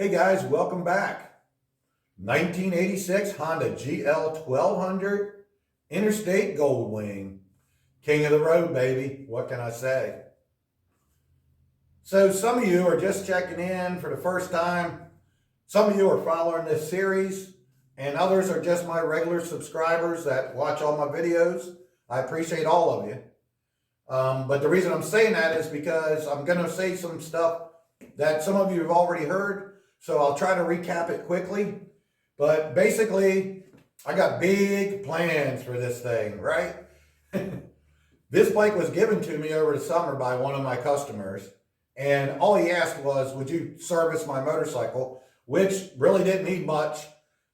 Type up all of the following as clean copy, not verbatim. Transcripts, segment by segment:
Hey guys, welcome back. 1986 Honda GL 1200 Interstate Goldwing. King of the road, baby. What can I say? So some of you are just checking in for the first time. Some of you are following this series, and others are just my regular subscribers that watch all my videos. I appreciate all of you. But the reason I'm saying that is because I'm going to say some stuff that some of you have already heard. So I'll try to recap it quickly. But basically, I got big plans for this thing, right? This bike was given to me over the summer by one of my customers. And all he asked was, would you service my motorcycle? Which really didn't need much.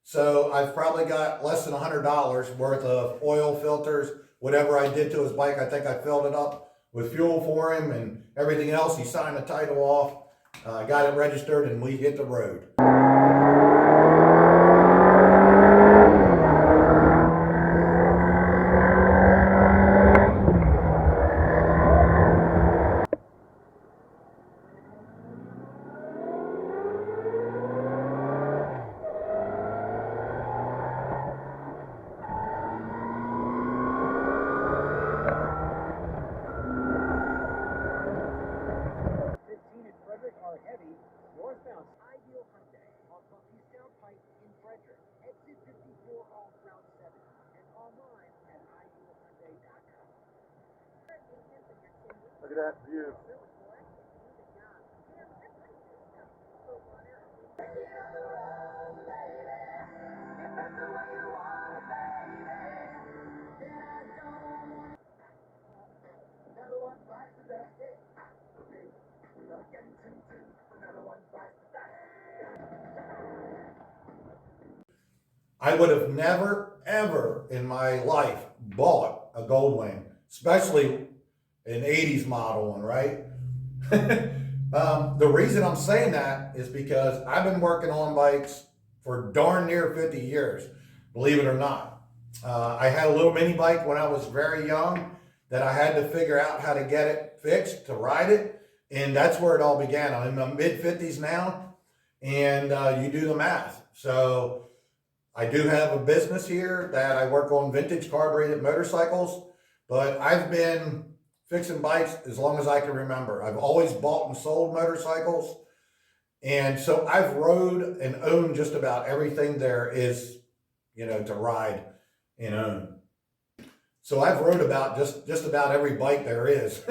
So I've probably got less than $100 worth of oil, filters, whatever I did to his bike. I think I filled it up with fuel for him and everything else. He signed the title off, got it registered, and we hit the road. Heavy, northbound Ideal Hyundai on Buckystown Pike in Frederick, exit 54 off Route 7, and online at idealhyundai.com. Look at that view. I would have never, ever in my life bought a Goldwing, especially an 80s model one, right? The reason I'm saying that is because I've been working on bikes for darn near 50 years, believe it or not. I had a little mini bike when I was very young that I had to figure out how to get it fixed to ride it. And that's where it all began. I'm in my mid 50s now, and you do the math. So I do have a business here that I work on vintage carbureted motorcycles, but I've been fixing bikes as long as I can remember. I've always bought and sold motorcycles. And so I've rode and owned just about everything there is, to ride and own. So I've rode about just about every bike there is,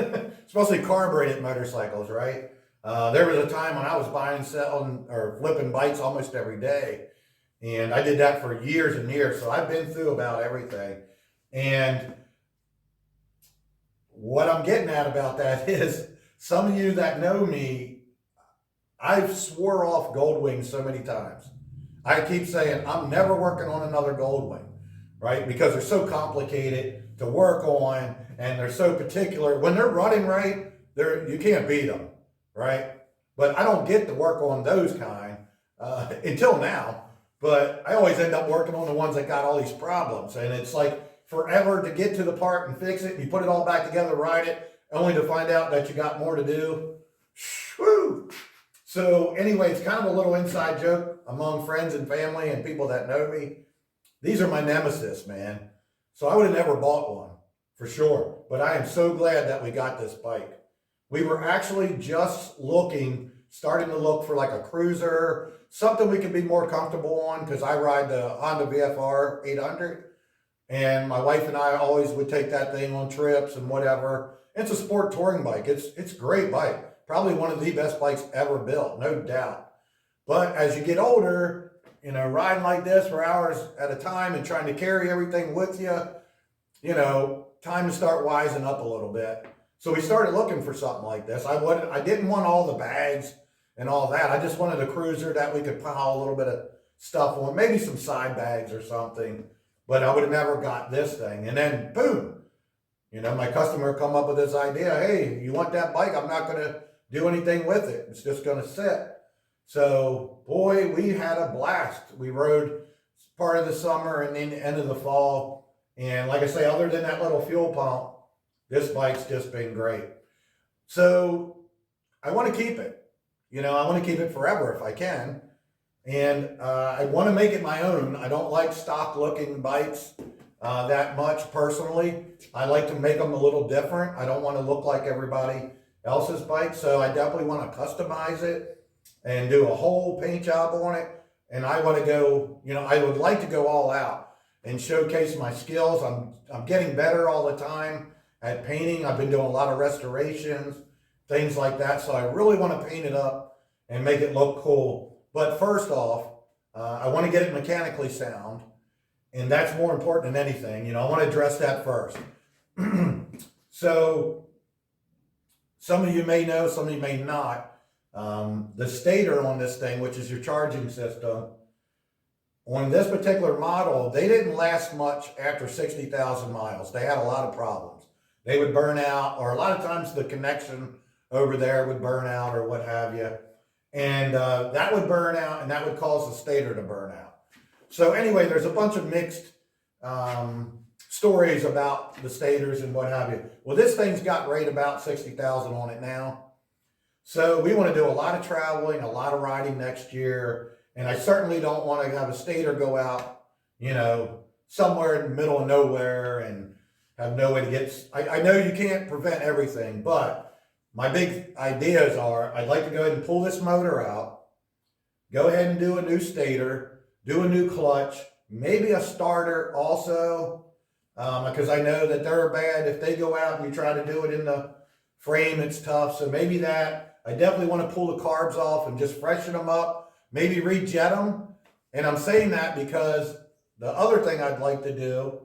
especially carbureted motorcycles, right? There was a time when I was buying, selling, or flipping bikes almost every day. And I did that for years and years. So I've been through about everything. And what I'm getting at about that is some of you that know me, I've swore off Goldwing so many times. I keep saying, I'm never working on another Goldwing, right? Because they're so complicated to work on and they're so particular. When they're running right, you can't beat them, right? But I don't get to work on those kind until now. But I always end up working on the ones that got all these problems. And it's like forever to get to the part and fix it. You put it all back together, ride it, only to find out that you got more to do. Woo! So anyway, it's kind of a little inside joke among friends and family and people that know me. These are my nemesis, man. So I would have never bought one, for sure. But I am so glad that we got this bike. We were actually just starting to look for like a cruiser, something we could be more comfortable on, because I ride the Honda VFR 800, and my wife and I always would take that thing on trips and whatever. It's a sport touring bike. It's a great bike. Probably one of the best bikes ever built, no doubt. But as you get older, riding like this for hours at a time and trying to carry everything with you, time to start wising up a little bit. So we started looking for something like this. I didn't want all the bags and all that. I just wanted a cruiser that we could pile a little bit of stuff on, maybe some side bags or something, but I would have never got this thing. And then boom, my customer come up with this idea, hey, you want that bike? I'm not going to do anything with it. It's just going to sit. So boy, we had a blast. We rode part of the summer and then the end of the fall. And like I say, other than that little fuel pump, this bike's just been great. So I want to keep it. I want to keep it forever if I can. And I want to make it my own. I don't like stock looking bikes that much personally. I like to make them a little different. I don't want to look like everybody else's bike. So I definitely want to customize it and do a whole paint job on it. And I want to go, I would like to go all out and showcase my skills. I'm getting better all the time at painting. I've been doing a lot of restorations, things like that. So I really want to paint it up and make it look cool. But first off, I want to get it mechanically sound, and that's more important than anything. I want to address that first. So some of you may know, some of you may not. The stator on this thing, which is your charging system, on this particular model, they didn't last much after 60,000 miles. They had a lot of problems. They would burn out, or a lot of times the connection over there would burn out or what have you. And that would burn out, and that would cause the stator to burn out. So anyway, there's a bunch of mixed stories about the stators and what have you. Well, this thing's got right about 60,000 on it now. So we want to do a lot of traveling, a lot of riding next year. And I certainly don't want to have a stator go out, somewhere in the middle of nowhere and have no way to get. I know you can't prevent everything, but my big ideas are I'd like to go ahead and pull this motor out, go ahead and do a new stator, do a new clutch, maybe a starter also, because I know that they're bad. If they go out and you try to do it in the frame, it's tough. So maybe that. I definitely want to pull the carbs off and just freshen them up, maybe rejet them. And I'm saying that because the other thing I'd like to do,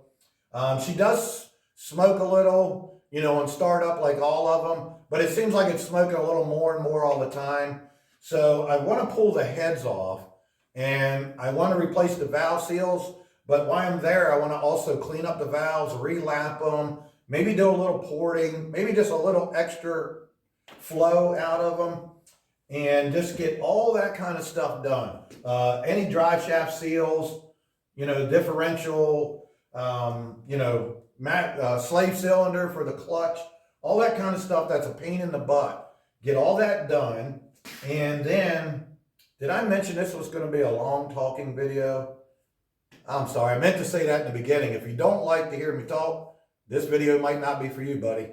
she does smoke a little, on startup like all of them, but it seems like it's smoking a little more and more all the time. So I want to pull the heads off, and I want to replace the valve seals. But while I'm there, I want to also clean up the valves, relap them, maybe do a little porting, maybe just a little extra flow out of them, and just get all that kind of stuff done. Any drive shaft seals, differential, slave cylinder for the clutch, all that kind of stuff that's a pain in the butt. Get all that done. And then, did I mention this was going to be a long talking video? I'm sorry, I meant to say that in the beginning. If you don't like to hear me talk, this video might not be for you, buddy.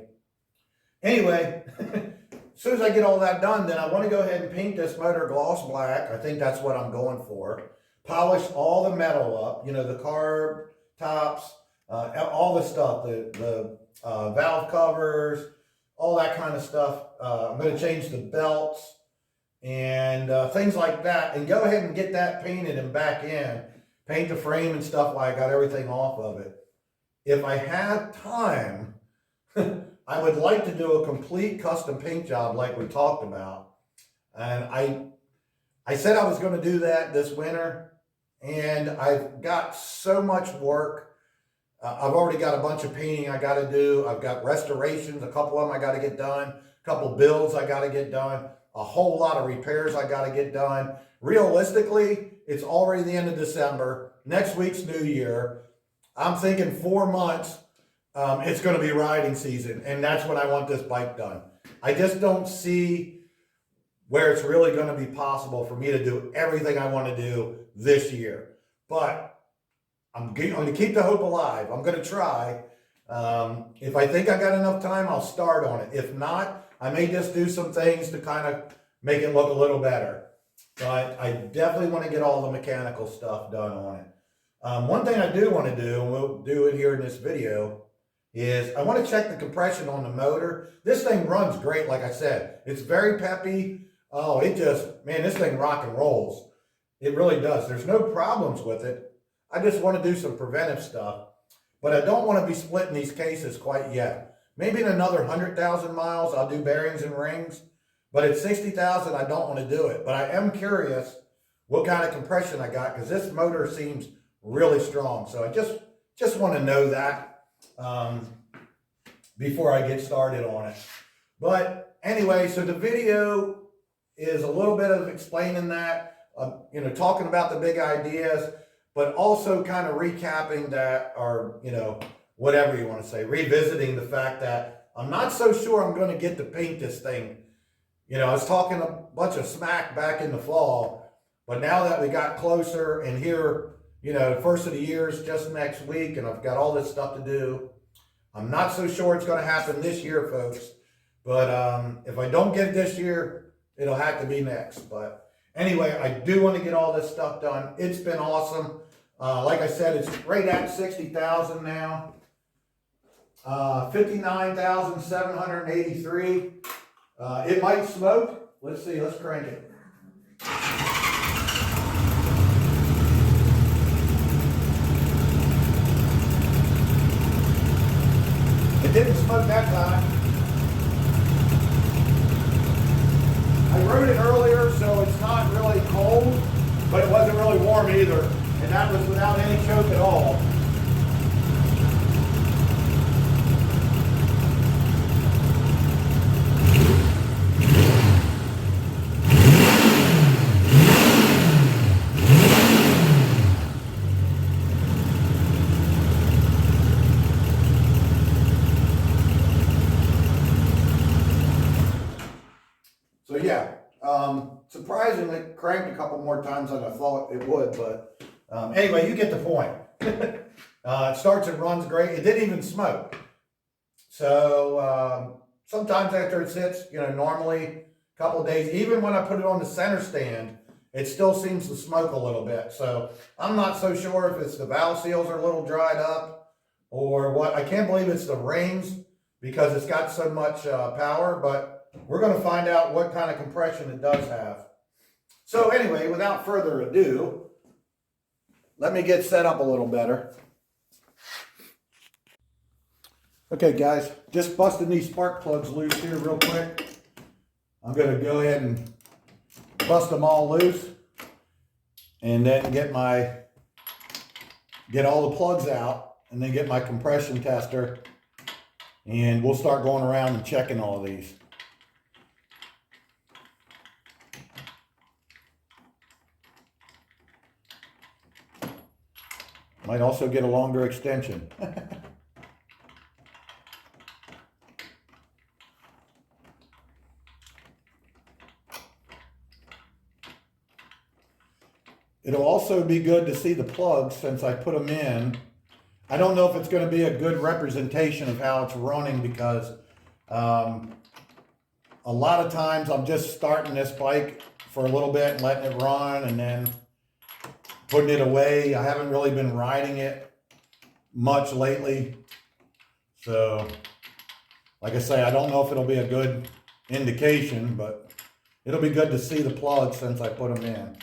Anyway, as soon as I get all that done, then I want to go ahead and paint this motor gloss black. I think that's what I'm going for. Polish all the metal up, the carb tops, all the stuff, the valve covers, all that kind of stuff. I'm going to change the belts and things like that, and go ahead and get that painted and back in. Paint the frame and stuff while I got everything off of it. If I have time, I would like to do a complete custom paint job like we talked about. And I said I was going to do that this winter, and I've got so much work. I've already got a bunch of painting I got to do. I've got restorations, a couple of them I got to get done, a couple builds I got to get done, a whole lot of repairs I got to get done. Realistically, it's already the end of December. Next week's New Year. I'm thinking 4 months, it's going to be riding season, and that's when I want this bike done. I just don't see where it's really going to be possible for me to do everything I want to do this year. But I'm going to keep the hope alive. I'm going to try. If I think I got enough time, I'll start on it. If not, I may just do some things to kind of make it look a little better. But I definitely want to get all the mechanical stuff done on it. One thing I do want to do, and we'll do it here in this video, is I want to check the compression on the motor. This thing runs great, like I said. It's very peppy. Oh, this thing rock and rolls. It really does. There's no problems with it. I just want to do some preventive stuff. But I don't want to be splitting these cases quite yet. Maybe in another 100,000 miles, I'll do bearings and rings. But at 60,000, I don't want to do it. But I am curious what kind of compression I got, because this motor seems really strong. So I just want to know that before I get started on it. But anyway, so the video is a little bit of explaining that, talking about the big ideas, but also kind of recapping that, or, whatever you want to say, revisiting the fact that I'm not so sure I'm going to get to paint this thing. I was talking a bunch of smack back in the fall. But now that we got closer and here, you know, the first of the year is just next week and I've got all this stuff to do. I'm not so sure it's going to happen this year, folks. But if I don't get it this year, it'll have to be next. But anyway, I do want to get all this stuff done. It's been awesome. Like I said, it's right at 60,000 now. 59,783. It might smoke. Let's see. Let's crank it. It didn't smoke that time. I wrote it earlier, so it's not really cold, but it wasn't really warm either. And that was without any choke at all. So yeah, surprisingly cranked a couple more times than I thought it would, but anyway, you get the point. It starts and runs great. It didn't even smoke. So sometimes after it sits, you know, normally a couple of days, even when I put it on the center stand, it still seems to smoke a little bit. So I'm not so sure if it's the valve seals are a little dried up or what. I can't believe it's the rings because it's got so much power, but we're going to find out what kind of compression it does have. So anyway, without further ado, let me get set up a little better. Okay guys, just busting these spark plugs loose here real quick. I'm going to go ahead and bust them all loose and then get all the plugs out and then get my compression tester and we'll start going around and checking all of these. Might also get a longer extension. It'll also be good to see the plugs since I put them in. I don't know if it's going to be a good representation of how it's running because a lot of times I'm just starting this bike for a little bit and letting it run and then putting it away. I haven't really been riding it much lately. So, like I say, I don't know if it'll be a good indication, but it'll be good to see the plugs since I put them in.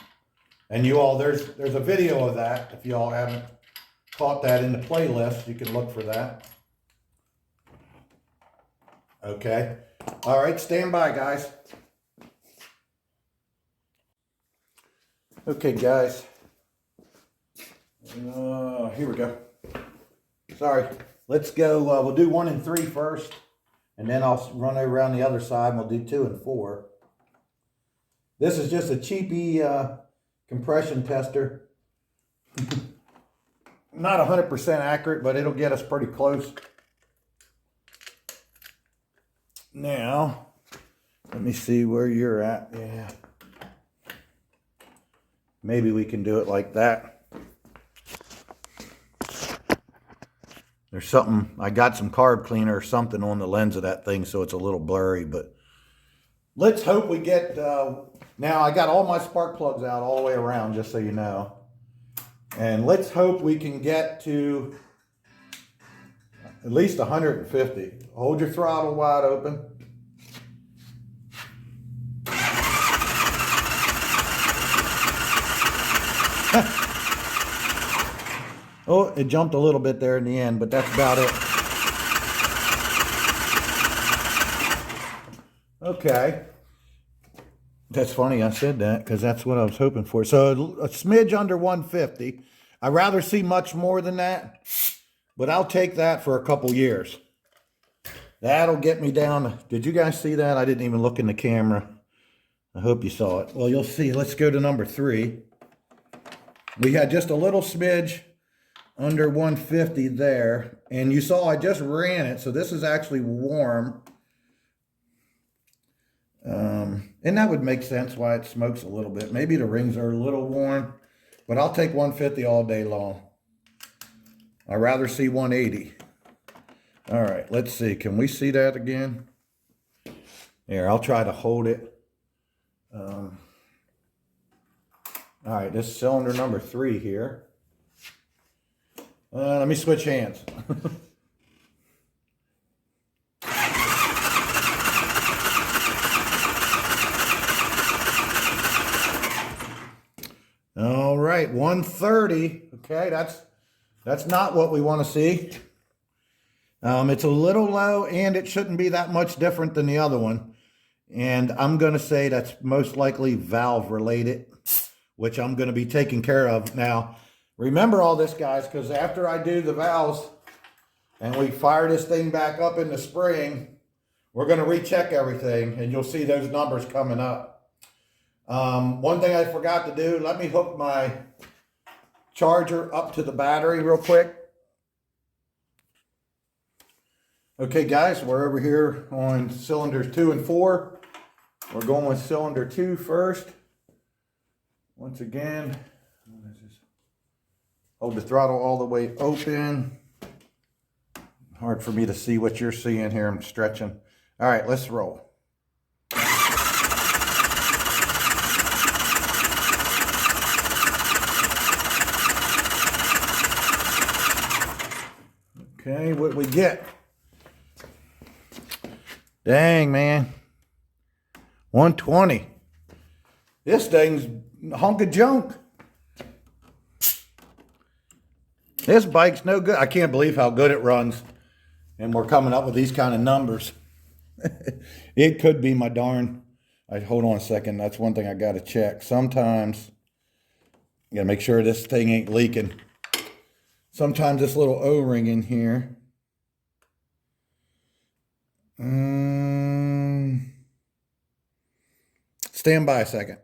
And you all, there's a video of that. If you all haven't caught that in the playlist, you can look for that. Okay. All right, stand by, guys. Okay, guys. Here we go. Sorry. Let's go. We'll do 1 and 3 first, and then I'll run around the other side, and we'll do 2 and 4. This is just a cheapy compression tester. Not 100% accurate, but it'll get us pretty close. Now, let me see where you're at. Yeah. Maybe we can do it like that. There's something, I got some carb cleaner or something on the lens of that thing, so it's a little blurry, but let's hope we get, now I got all my spark plugs out all the way around, just so you know. And let's hope we can get to at least 150. Hold your throttle wide open. Oh, it jumped a little bit there in the end, but that's about it. Okay. That's funny I said that because that's what I was hoping for. So a smidge under 150. I'd rather see much more than that, but I'll take that for a couple years. That'll get me down. Did you guys see that? I didn't even look in the camera. I hope you saw it. Well, you'll see. Let's go to number 3. We had just a little smidge under 150 there, and you saw I just ran it, so this is actually warm. And that would make sense why it smokes a little bit. Maybe the rings are a little worn, but I'll take 150 all day long. I'd rather see 180. All right, let's see. Can we see that again? Here, I'll try to hold it. All right, this is cylinder number 3 here. Let me switch hands. All right, 130. Okay, that's not what we want to see. It's a little low, and it shouldn't be that much different than the other one. And I'm going to say that's most likely valve related, which I'm going to be taking care of. Now, remember all this, guys, because after I do the valves and we fire this thing back up in the spring, we're going to recheck everything, and you'll see those numbers coming up. One thing I forgot to do, let me hook my charger up to the battery real quick. Okay, guys, we're over here on cylinders 2 and 4. We're going with cylinder 2 first. Once again, hold the throttle all the way open. Hard for me to see what you're seeing here. I'm stretching. All right, let's roll. Okay, what we get? Dang, man. 120. This thing's a hunk of junk. This bike's no good. I can't believe how good it runs. And we're coming up with these kind of numbers. It could be my darn. Hold on a second. That's one thing I got to check. Sometimes, you got to make sure this thing ain't leaking. Sometimes this little O-ring in here. Stand by a second.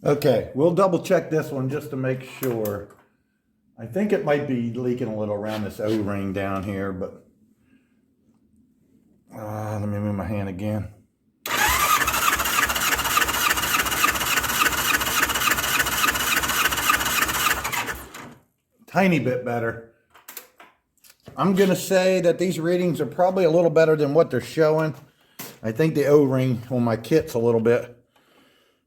Okay, we'll double check this one just to make sure. I think it might be leaking a little around this O-ring down here, but let me move my hand again. Tiny bit better. I'm going to say that these readings are probably a little better than what they're showing. I think the O-ring on my kit's a little bit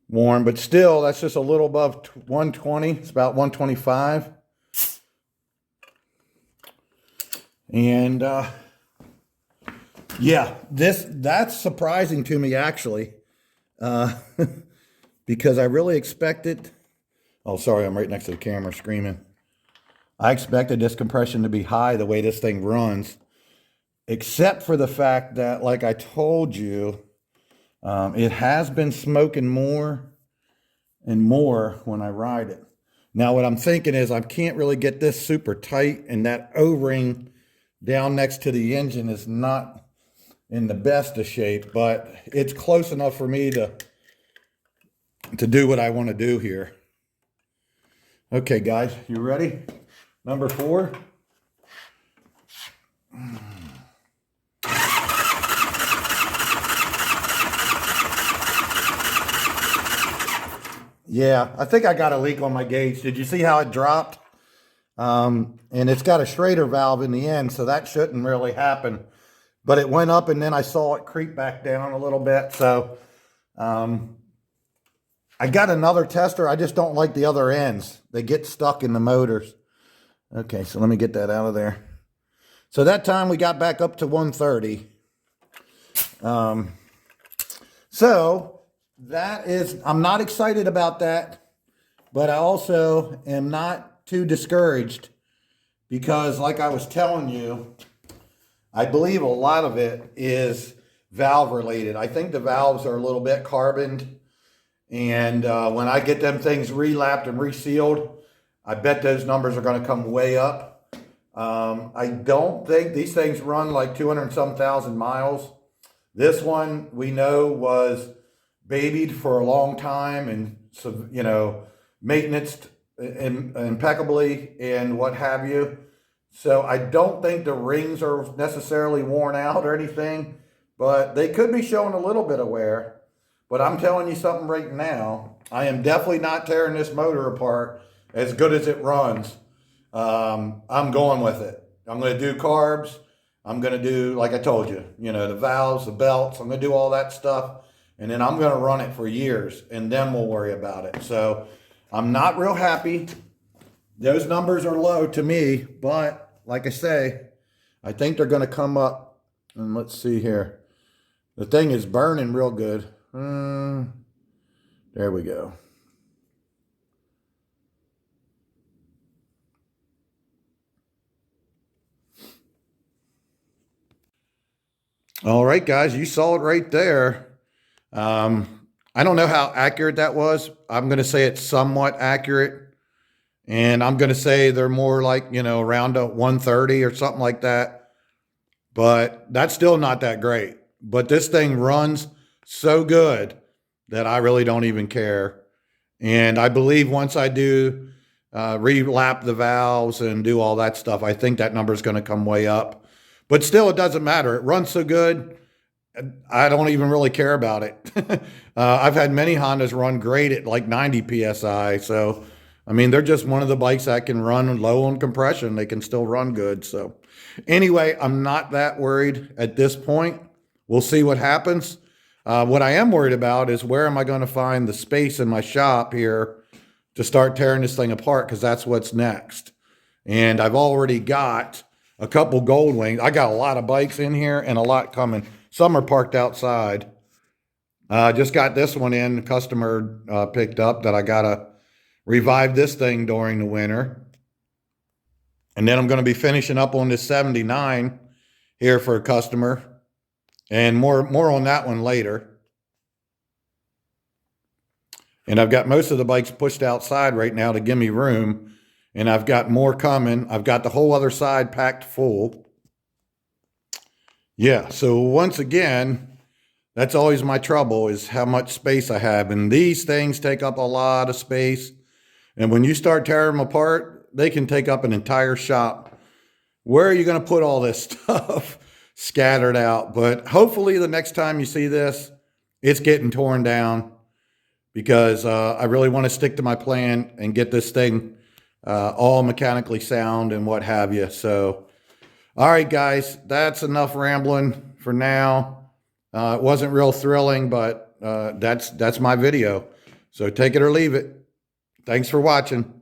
worn, but still, that's just a little above 120. It's about 125. And yeah, that's surprising to me, actually, because I really expected. Oh, sorry, I'm right next to the camera screaming. I expected this compression to be high the way this thing runs, except for the fact that, like I told you, it has been smoking more and more when I ride it. Now, what I'm thinking is I can't really get this super tight, and that O-ring down next to the engine is not in the best of shape, but it's close enough for me to do what I want to do here. Okay, guys, you ready? Number 4. Yeah, I think I got a leak on my gauge. Did you see how it dropped? And it's got a Schrader valve in the end, so that shouldn't really happen. But it went up, and then I saw it creep back down a little bit. So I got another tester. I just don't like the other ends. They get stuck in the motors. Okay, so let me get that out of there. So that time we got back up to 130. So that is, I'm not excited about that, but I also am not too discouraged because, like I was telling you, I believe a lot of it is valve related. I think the valves are a little bit carboned, and when I get them things relapped and resealed, I bet those numbers are going to come way up. I don't think these things run like 200 and some thousand miles. This one we know was babied for a long time and, so, you know, maintenanced impeccably and what have you. So I don't think the rings are necessarily worn out or anything, but they could be showing a little bit of wear. But I'm telling you something right now, I am definitely not tearing this motor apart as good as it runs. I'm going with it. I'm going to do carbs. I'm going to do, like I told you, the valves, the belts. I'm going to do all that stuff. And then I'm going to run it for years, and then we'll worry about it. So I'm not real happy. Those numbers are low to me, but like I say, I think they're going to come up. And let's see here. The thing is burning real good. There we go. All right, guys, you saw it right there. I don't know how accurate that was. I'm going to say it's somewhat accurate. And I'm going to say they're more like, around a 130 or something like that. But that's still not that great. But this thing runs so good that I really don't even care. And I believe once I do relap the valves and do all that stuff, I think that number is going to come way up. But still, it doesn't matter. It runs so good, I don't even really care about it. I've had many Hondas run great at like 90 PSI. So, I mean, they're just one of the bikes that can run low on compression. They can still run good. So anyway, I'm not that worried at this point. We'll see what happens. What I am worried about is where am I going to find the space in my shop here to start tearing this thing apart, because that's what's next. And I've already got a couple Goldwings. I got a lot of bikes in here and a lot coming. Some are parked outside. Just got this one in, the customer picked up that I got to revive this thing during the winter. And then I'm going to be finishing up on this 79 here for a customer. And more on that one later. And I've got most of the bikes pushed outside right now to give me room. And I've got more coming. I've got the whole other side packed full. Yeah, so once again, that's always my trouble, is how much space I have. And these things take up a lot of space. And when you start tearing them apart, they can take up an entire shop. Where are you going to put all this stuff scattered out? But hopefully the next time you see this, it's getting torn down, because I really want to stick to my plan and get this thing all mechanically sound and what have you. So, all right, guys, that's enough rambling for now. It wasn't real thrilling, but that's my video. So take it or leave it. Thanks for watching.